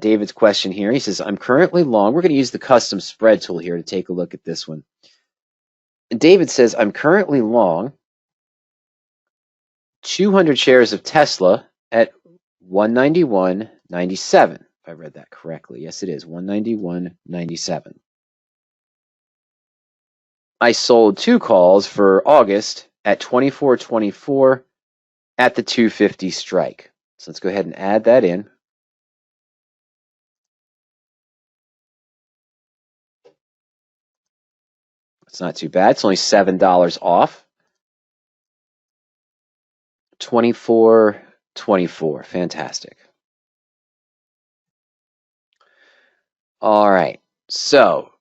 David's question here. He says, I'm currently long. We're going to use the custom spread tool here to take a look at this one. And David says, I'm currently long 200 shares of Tesla at 191.97. If I read that correctly. Yes, it is 191.97. I sold 2 calls for August at 24.24 at the 250 strike. So let's go ahead and add that in. It's not too bad. It's only $7 off. 24.24. Fantastic. All right. So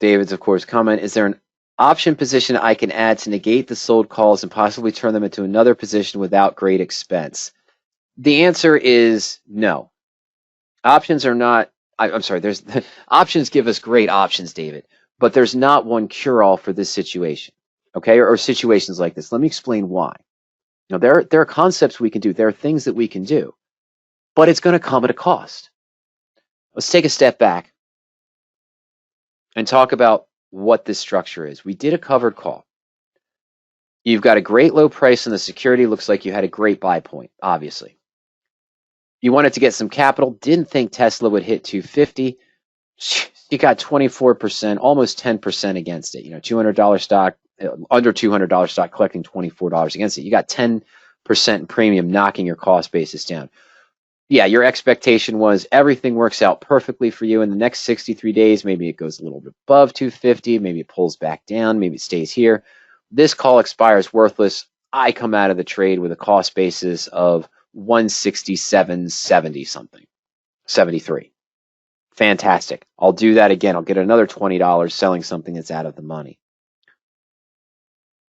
David's, of course, comment, is there an option position I can add to negate the sold calls and possibly turn them into another position without great expense? The answer is no. Options are not, I'm sorry, options give us great options, David, but there's not one cure-all for this situation, okay, or situations like this. Let me explain why. You know, there are concepts we can do. There are things that we can do, but it's going to come at a cost. Let's take a step back and talk about what this structure is. We did a covered call. You've got a great low price and the security looks like you had a great buy point, obviously. You wanted to get some capital, didn't think Tesla would hit 250. You got 24%, almost 10% against it. You know, $200 stock, under $200 stock, collecting $24 against it. You got 10% premium, knocking your cost basis down. Yeah, your expectation was everything works out perfectly for you in the next 63 days. Maybe it goes a little bit above 250. Maybe it pulls back down. Maybe it stays here. This call expires worthless. I come out of the trade with a cost basis of 167.70 something, 73. Fantastic. I'll do that again. I'll get another $20 selling something that's out of the money.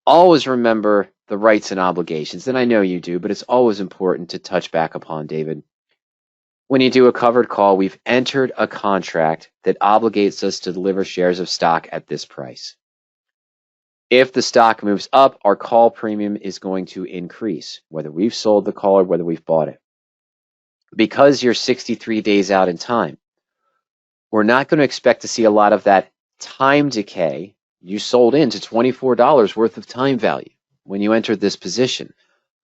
Always remember the rights and obligations, and I know you do, but it's always important to touch back upon, David. When you do a covered call, we've entered a contract that obligates us to deliver shares of stock at this price. If the stock moves up, our call premium is going to increase, whether we've sold the call or whether we've bought it. Because you're 63 days out in time, we're not going to expect to see a lot of that time decay. You sold into $24 worth of time value when you entered this position.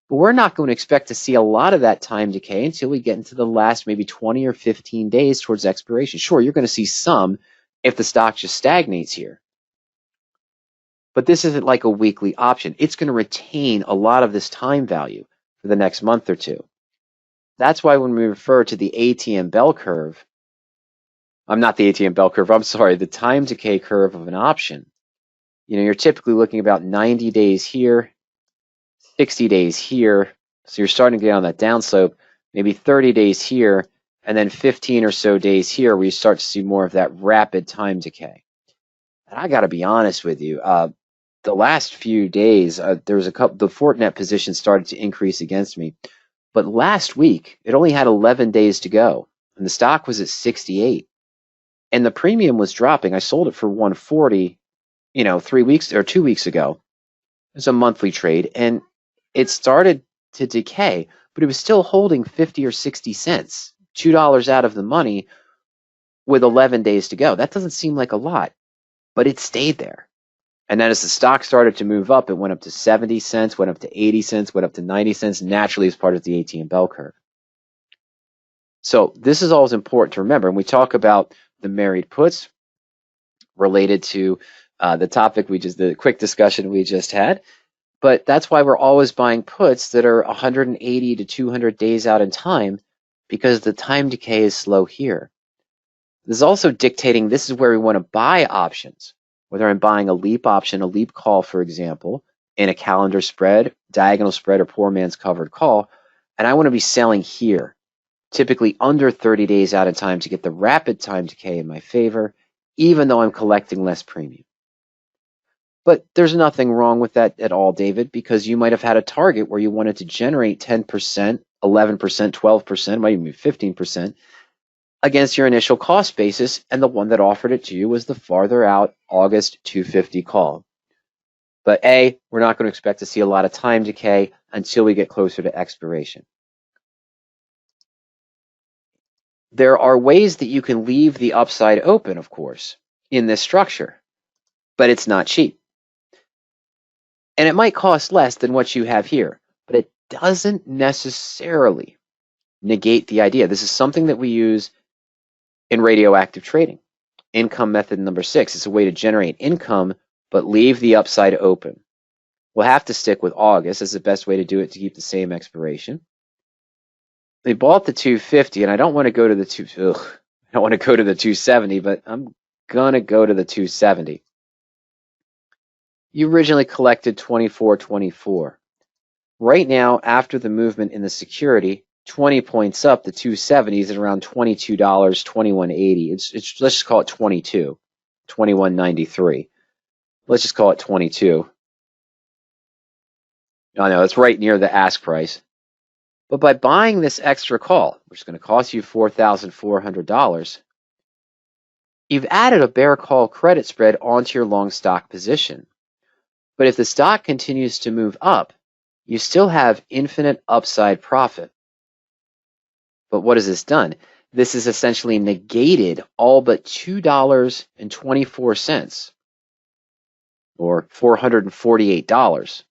But we're not going to expect to see a lot of that time decay until we get into the last maybe 20 or 15 days towards expiration. Sure, you're going to see some if the stock just stagnates here. But this isn't like a weekly option. It's going to retain a lot of this time value for the next month or two. That's why when we refer to the ATM bell curve, not the ATM bell curve, I'm sorry, the time decay curve of an option, you know, you're typically looking about 90 days here, 60 days here. So you're starting to get on that downslope, maybe 30 days here, and then 15 or so days here where you start to see more of that rapid time decay. And I got to be honest with you, the last few days, there was the Fortinet position started to increase against me. But last week, it only had 11 days to go, and the stock was at 68. And the premium was dropping. I sold it for 140, 2 weeks ago. It was a monthly trade, and it started to decay, but it was still holding 50 or 60 cents, $2 out of the money with 11 days to go. That doesn't seem like a lot, but it stayed there. And then as the stock started to move up, it went up to 70 cents, went up to 80 cents, went up to 90 cents, naturally as part of the ATM bell curve. So this is always important to remember. And we talk about the married puts related to the topic the quick discussion we just had. But that's why we're always buying puts that are 180 to 200 days out in time, because the time decay is slow here. This is also dictating this is where we want to buy options. Whether I'm buying a leap option, a leap call, for example, in a calendar spread, diagonal spread, or poor man's covered call, and I want to be selling here, typically under 30 days out in time to get the rapid time decay in my favor, even though I'm collecting less premium. But there's nothing wrong with that at all, David, because you might have had a target where you wanted to generate 10%, 11%, 12%, might even be 15%, against your initial cost basis, and the one that offered it to you was the farther out August 250 call. But we're not going to expect to see a lot of time decay until we get closer to expiration. There are ways that you can leave the upside open, of course, in this structure, but it's not cheap. And it might cost less than what you have here, but it doesn't necessarily negate the idea. This is something that we use in radioactive trading. Income method number 6. It's a way to generate income, but leave the upside open. We'll have to stick with August as the best way to do it to keep the same expiration. They bought the 250, and I don't want to go to the 270, but I'm gonna go to the 270. You originally collected 24.24. Right now, after the movement in the security, 20 points up, the 270 is at around $22, $21.80. Let's just call it 22, $21.93. Let's just call it 22. I know it's right near the ask price. But by buying this extra call, which is going to cost you $4,400, you've added a bear call credit spread onto your long stock position. But if the stock continues to move up, you still have infinite upside profit. But what has this done? This has essentially negated all but $2.24, or $448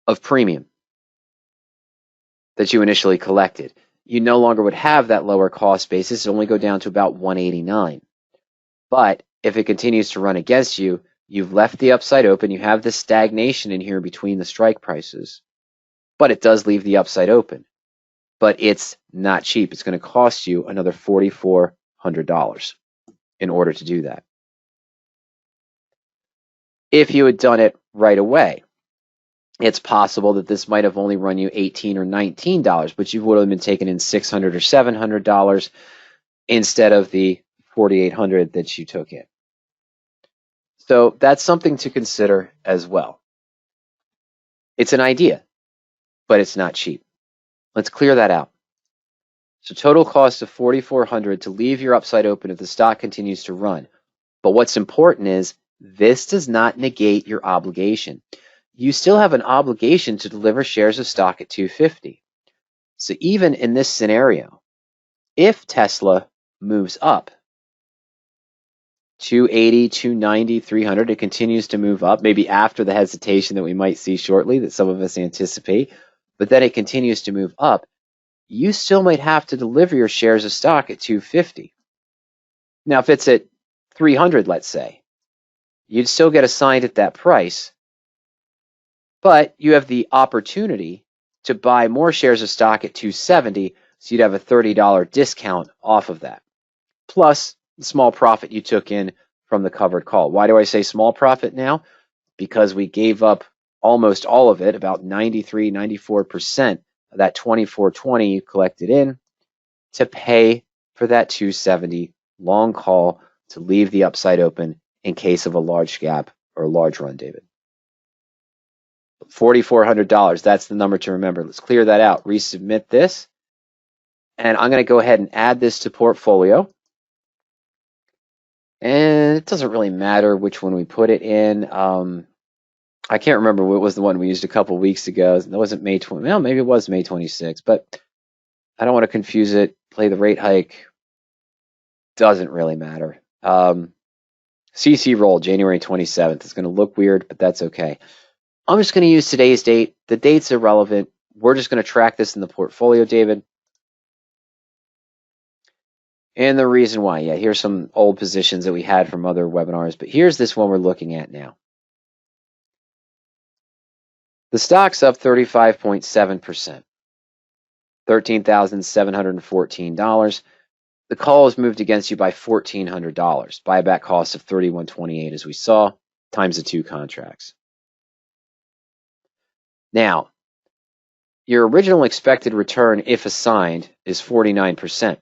of premium that you initially collected. You no longer would have that lower cost basis. It only go down to about $189. But if it continues to run against you, you've left the upside open. You have this stagnation in here between the strike prices. But it does leave the upside open. But it's not cheap. It's going to cost you another $4,400 in order to do that. If you had done it right away, it's possible that this might have only run you $18 or $19, but you would have been taking in $600 or $700 instead of the $4,800 that you took in. So that's something to consider as well. It's an idea, but it's not cheap. Let's clear that out. So total cost of $4,400 to leave your upside open if the stock continues to run. But what's important is this does not negate your obligation. You still have an obligation to deliver shares of stock at 250. So even in this scenario, if Tesla moves up 280, 290, 300, it continues to move up, maybe after the hesitation that we might see shortly that some of us anticipate, but then it continues to move up, you still might have to deliver your shares of stock at 250. Now, if it's at 300, let's say, you'd still get assigned at that price, but you have the opportunity to buy more shares of stock at 270, so you'd have a $30 discount off of that, plus the small profit you took in from the covered call. Why do I say small profit now? Because we gave up almost all of it, about 93, 94% of that 24.20 you collected in to pay for that 270 long call to leave the upside open in case of a large gap or a large run, David. $4,400, that's the number to remember. Let's clear that out. Resubmit this. And I'm going to go ahead and add this to portfolio. And it doesn't really matter which one we put it in. I can't remember what was the one we used a couple weeks ago. That wasn't May 20. Well, maybe it was May 26, but I don't want to confuse it. Play the rate hike. Doesn't really matter. CC roll, January 27th. It's going to look weird, but that's okay. I'm just going to use today's date. The date's irrelevant. We're just going to track this in the portfolio, David. And the reason why, yeah, here's some old positions that we had from other webinars, but here's this one we're looking at now. The stock's up 35.7%, $13,714. The call is moved against you by $1,400. Buyback cost of $31.28, as we saw, times the 2 contracts. Now, your original expected return, if assigned, is 49%.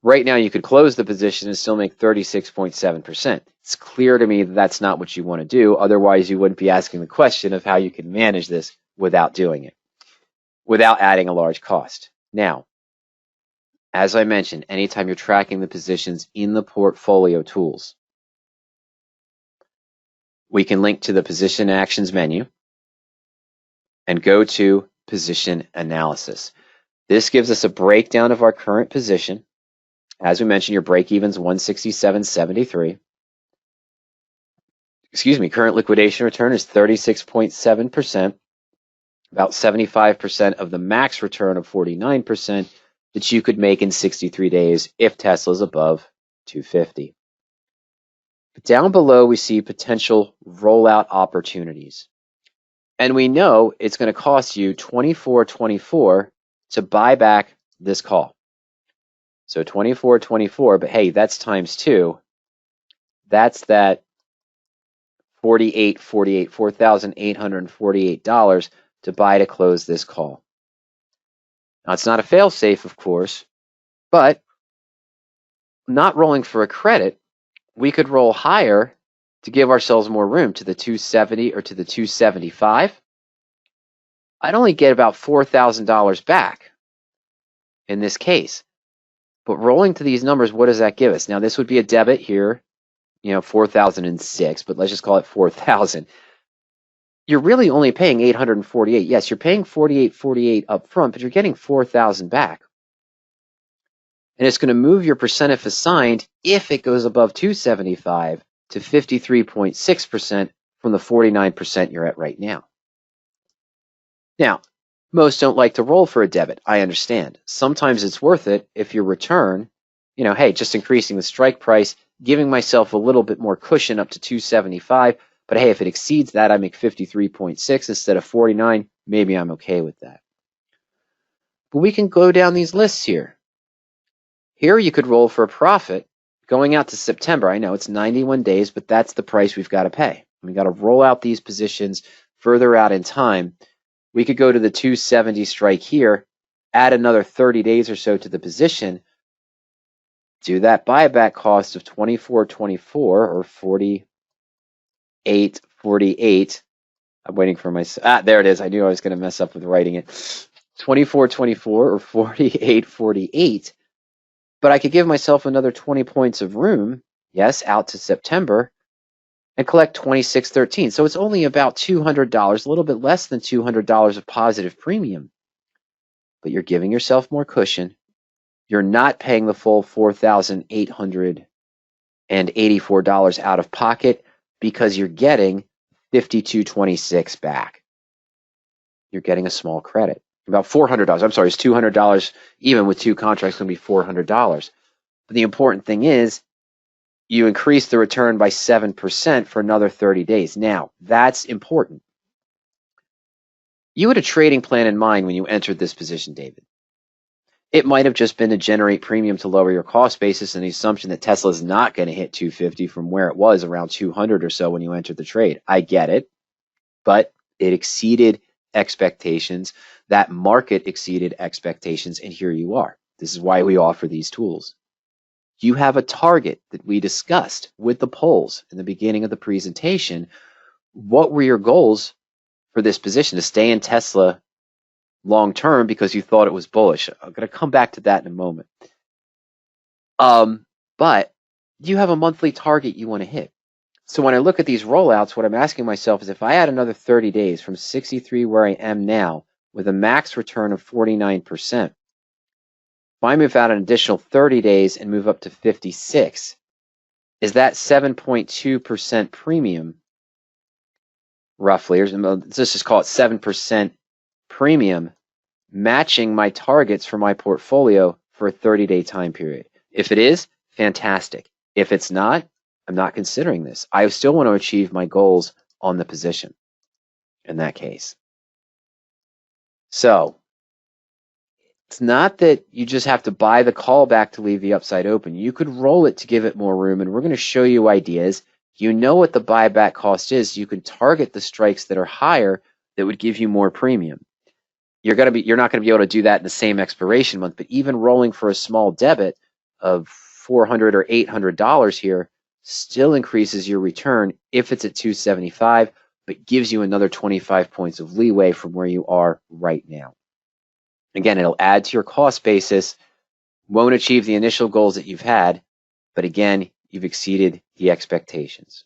Right now, you could close the position and still make 36.7%. It's clear to me that that's not what you want to do. Otherwise, you wouldn't be asking the question of how you can manage this without doing it, without adding a large cost. Now, as I mentioned, anytime you're tracking the positions in the portfolio tools, we can link to the position actions menu and go to position analysis. This gives us a breakdown of our current position. As we mentioned, your break-even's 167.73. Excuse me, current liquidation return is 36.7%, about 75% of the max return of 49% that you could make in 63 days if Tesla's above 250. But down below, we see potential rollout opportunities. And we know it's going to cost you $24.24 to buy back this call. So $24.24, but hey, that's times 2. That's that $4,848 to buy to close this call. Now, it's not a fail-safe, of course, but not rolling for a credit, we could roll higher to give ourselves more room to the 270 or to the 275. I'd only get about $4,000 back in this case. But rolling to these numbers, what does that give us? Now, this would be a debit here, 4,006, but let's just call it 4,000. You're really only paying 848. Yes, you're paying 48.48 up front, but you're getting 4,000 back. And it's going to move your percent if assigned if it goes above 275 to 53.6% from the 49% you're at right now. Now, most don't like to roll for a debit. I understand. Sometimes it's worth it if your return, hey, just increasing the strike price, giving myself a little bit more cushion up to 275. But hey, if it exceeds that, I make 53.6 instead of 49. Maybe I'm okay with that. But we can go down these lists here. Here you could roll for a profit going out to September. I know it's 91 days, but that's the price we've got to pay. We've got to roll out these positions further out in time. We could go to the 270 strike here, add another 30 days or so to the position, do that buyback cost of $24.24 or $48.48. I'm waiting for my, there it is. I knew I was going to mess up with writing it. $24.24 or $48.48. But I could give myself another 20 points of room, yes, out to September, and collect $26.13. So it's only about $200, a little bit less than $200 of positive premium. But you're giving yourself more cushion. You're not paying the full $4,884 out of pocket because you're getting $52.26 back. You're getting a small credit. About $400. I'm sorry, it's $200. Even with 2 contracts, it's going to be $400. But the important thing is, you increase the return by 7% for another 30 days. Now, that's important. You had a trading plan in mind when you entered this position, David. It might have just been to generate premium to lower your cost basis and the assumption that Tesla is not going to hit 250 from where it was around 200 or so when you entered the trade. I get it, but it exceeded expectations. That market exceeded expectations, and here you are. This is why we offer these tools. You have a target that we discussed with the polls in the beginning of the presentation. What were your goals for this position? To stay in Tesla long term because you thought it was bullish. I'm going to come back to that in a moment. But you have a monthly target you want to hit. So when I look at these rollouts, what I'm asking myself is if I add another 30 days from 63 where I am now with a max return of 49%, if I move out an additional 30 days and move up to 56, is that 7.2% premium roughly, or let's just call it 7% premium, matching my targets for my portfolio for a 30-day time period? If it is, fantastic. If it's not, I'm not considering this. I still want to achieve my goals on the position in that case. So it's not that you just have to buy the call back to leave the upside open. You could roll it to give it more room, and we're going to show you ideas. You know what the buyback cost is. You can target the strikes that are higher that would give you more premium. You're not going to be able to do that in the same expiration month, but even rolling for a small debit of $400 or $800 here still increases your return if it's at 275, but gives you another 25 points of leeway from where you are right now. Again, it'll add to your cost basis, won't achieve the initial goals that you've had, but again, you've exceeded the expectations.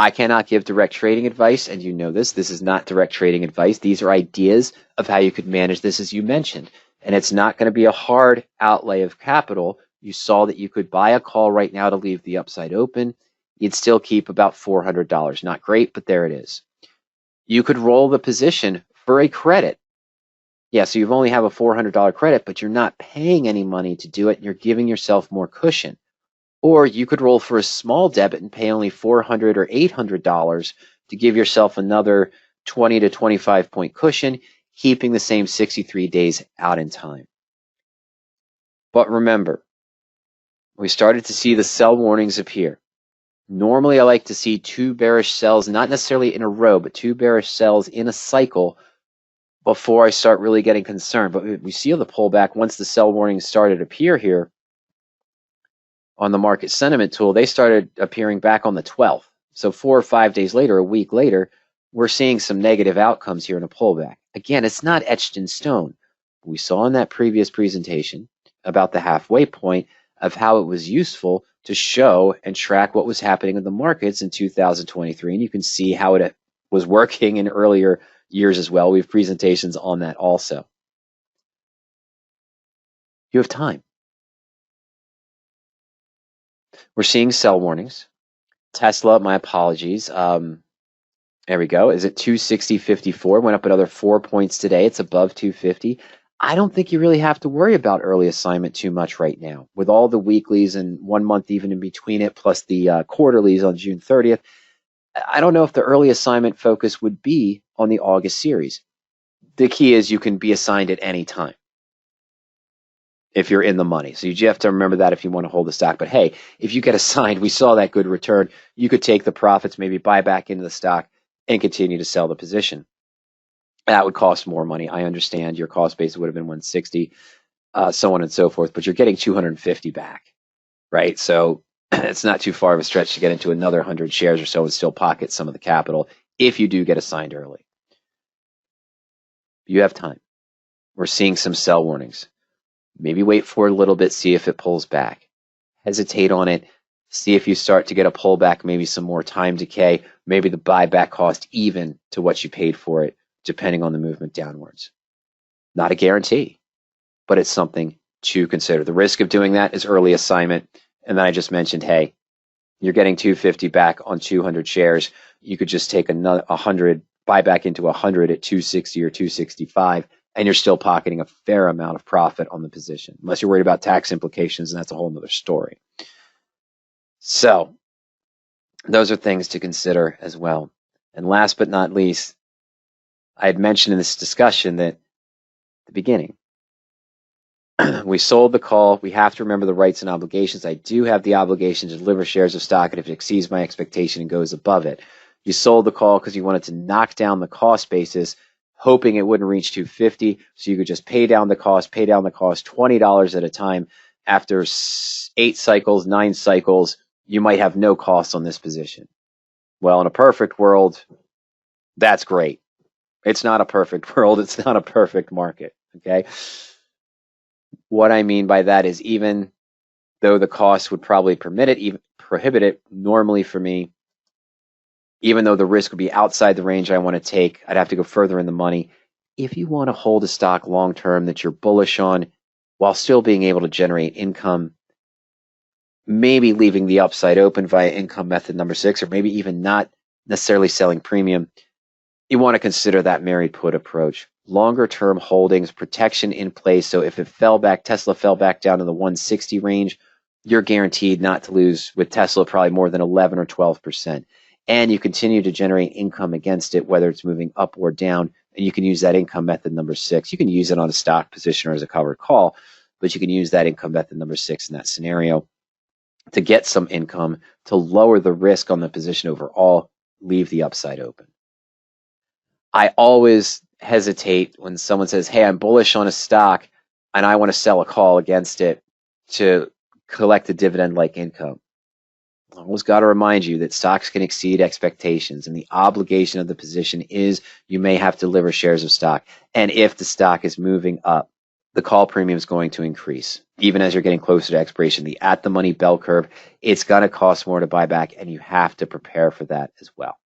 I cannot give direct trading advice, and you know this. This is not direct trading advice. These are ideas of how you could manage this, as you mentioned. And it's not going to be a hard outlay of capital. You saw that you could buy a call right now to leave the upside open. You'd still keep about $400. Not great, but there it is. You could roll the position for a credit. Yeah, so you only have a $400 credit, but you're not paying any money to do it, and you're giving yourself more cushion. Or you could roll for a small debit and pay only $400 or $800 to give yourself another 20 to 25 point cushion, keeping the same 63 days out in time. But remember, we started to see the sell warnings appear. Normally, I like to see two bearish sells, not necessarily in a row, but two bearish sells in a cycle before I start really getting concerned. But we see the pullback once the sell warnings started to appear here on the market sentiment tool. They started appearing back on the 12th. So 4 or 5 days later, a week later, we're seeing some negative outcomes here in a pullback. Again, it's not etched in stone. We saw in that previous presentation about the halfway point of how it was useful to show and track what was happening in the markets in 2023. And you can see how it was working in earlier years as well. We have presentations on that also. You have time. We're seeing sell warnings. Tesla, my apologies. There we go. Is it 260.54? Went up another 4 points today. It's above 250. I don't think you really have to worry about early assignment too much right now. With all the weeklies and 1 month even in between it, plus the quarterlies on June 30th, I don't know if the early assignment focus would be on the August series. The key is you can be assigned at any time if you're in the money. So you have to remember that if you want to hold the stock. But hey, if you get assigned, we saw that good return. You could take the profits, maybe buy back into the stock and continue to sell the position. That would cost more money. I understand your cost base would have been 160, so on and so forth, but you're getting 250 back, right? So it's not too far of a stretch to get into another 100 shares or so and still pocket some of the capital if you do get assigned early. You have time. We're seeing some sell warnings. Maybe wait for it a little bit, see if it pulls back. Hesitate on it. See if you start to get a pullback, maybe some more time decay, maybe the buyback cost even to what you paid for it, depending on the movement downwards. Not a guarantee, but it's something to consider. The risk of doing that is early assignment. And then I just mentioned, hey, you're getting 250 back on 200 shares. You could just take another 100, buy back into 100 at 260 or 265, and you're still pocketing a fair amount of profit on the position, unless you're worried about tax implications, and that's a whole nother story. So those are things to consider as well. And last but not least, I had mentioned in this discussion that at the beginning, we sold the call. We have to remember the rights and obligations. I do have the obligation to deliver shares of stock, and if it exceeds my expectation and goes above it. You sold the call because you wanted to knock down the cost basis, hoping it wouldn't reach 250, so you could just pay down the cost $20 at a time. After 8 cycles, 9 cycles, you might have no costs on this position. Well, in a perfect world, that's great. It's not a perfect world. It's not a perfect market, okay? What I mean by that is even though the cost would probably prohibit it normally for me, even though the risk would be outside the range I want to take, I'd have to go further in the money. If you want to hold a stock long term that you're bullish on while still being able to generate income, maybe leaving the upside open via income method number 6, or maybe even not necessarily selling premium, you want to consider that married put approach. Longer term holdings, protection in place. So if it fell back, Tesla fell back down to the 160 range, you're guaranteed not to lose with Tesla probably more than 11 or 12%. And you continue to generate income against it, whether it's moving up or down. And you can use that income method number 6. You can use it on a stock position or as a covered call, but you can use that income method number 6 in that scenario to get some income, to lower the risk on the position overall, leave the upside open. I always hesitate when someone says, hey, I'm bullish on a stock and I want to sell a call against it to collect a dividend-like income. I always got to remind you that stocks can exceed expectations, and the obligation of the position is you may have to deliver shares of stock. And if the stock is moving up, the call premium is going to increase. Even as you're getting closer to expiration, the at the money bell curve, it's going to cost more to buy back, and you have to prepare for that as well.